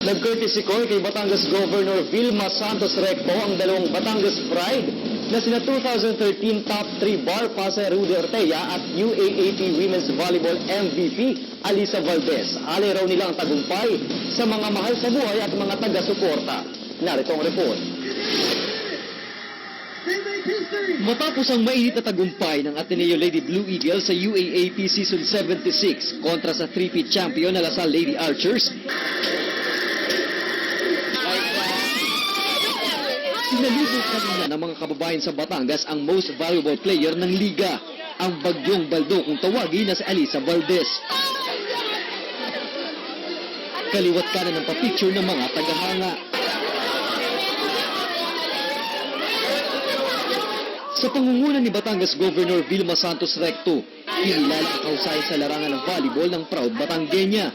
Nag-courtesy call kay Batangas Governor Vilma Santos Recto ang dalawang Batangas Pride na sina 2013 top 3 bar passer Rudy Ortega at UAAP Women's Volleyball MVP Alisa Valdez. Alay raw nila ang tagumpay sa mga mahal sa buhay at mga taga-suporta. Narito ang report. Matapos ang mainit na tagumpay ng Ateneo Lady Blue Eagles sa UAAP Season 76 kontra sa 3-peat champion na Lasal Lady Archers, sinalubong kanina ng mga kababayan sa Batangas ang most valuable player ng liga, ang bagyong baldo kung tawagin na si Alisa Valdez. Kaliwat kanan ng papicture ng mga tagahanga. Sa pangunguna ni Batangas Governor Vilma Santos Recto, kinilala ang kahusayan sa larangan ng volleyball ng proud Batangueña.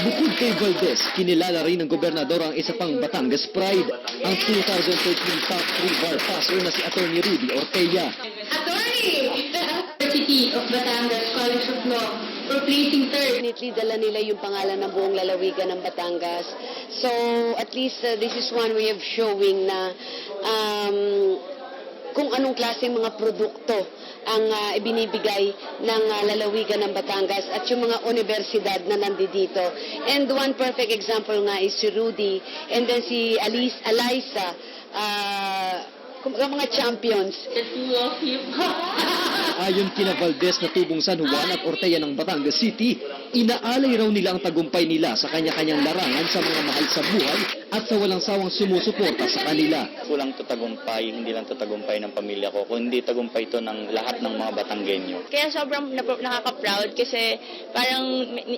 Bukod kay Valdez, kinilala rin ng gobernador ang isa pang Batangas Pride, ang 2013 top 3 bar passer na si Atty. Rudy Ortega. Attorney! University of Batangas College of Law for placing third. Definitely dala nila yung pangalan ng buong lalawigan ng Batangas. So at least this is one way of showing na kung anong klaseng mga produkto ang ibinibigay ng lalawigan ng Batangas at yung mga universidad na nandito. And one perfect example nga is si Rudy and then si Alisa, mga champions. The two of you. Ayon kina Valdez na tubong San Juan at Ortega ng Batangas City, inaalay raw nila ang tagumpay nila sa kanya-kanyang larangan sa mga mahal sa buhay at sa walang sawang sumusuporta sa kanila. Kulang to tagumpay, hindi lang to tagumpay ng pamilya ko, kundi tagumpay to ng lahat ng mga Batanggenyo. Kaya sobrang nakaka-proud kasi parang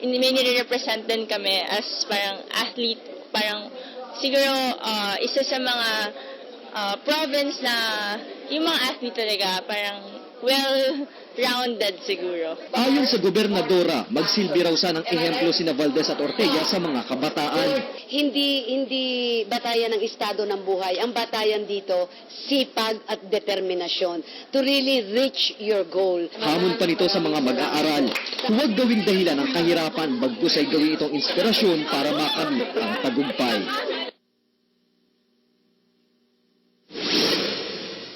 may nire-represent din kami as parang athlete, parang siguro isa sa mga province na yung mga athlete talaga parang well-rounded siguro. Ayon sa gobernadora, magsilbi raw sanang ehemplo sina Valdez at Ortega sa mga kabataan. Hindi batayan ng estado ng buhay. Ang batayan dito, sipag at determinasyon to really reach your goal. Hamon pa nito sa mga mag-aaral. Huwag gawing dahilan ng kahirapan, bagkus ay gawin itong inspirasyon para makamit ang tagumpay.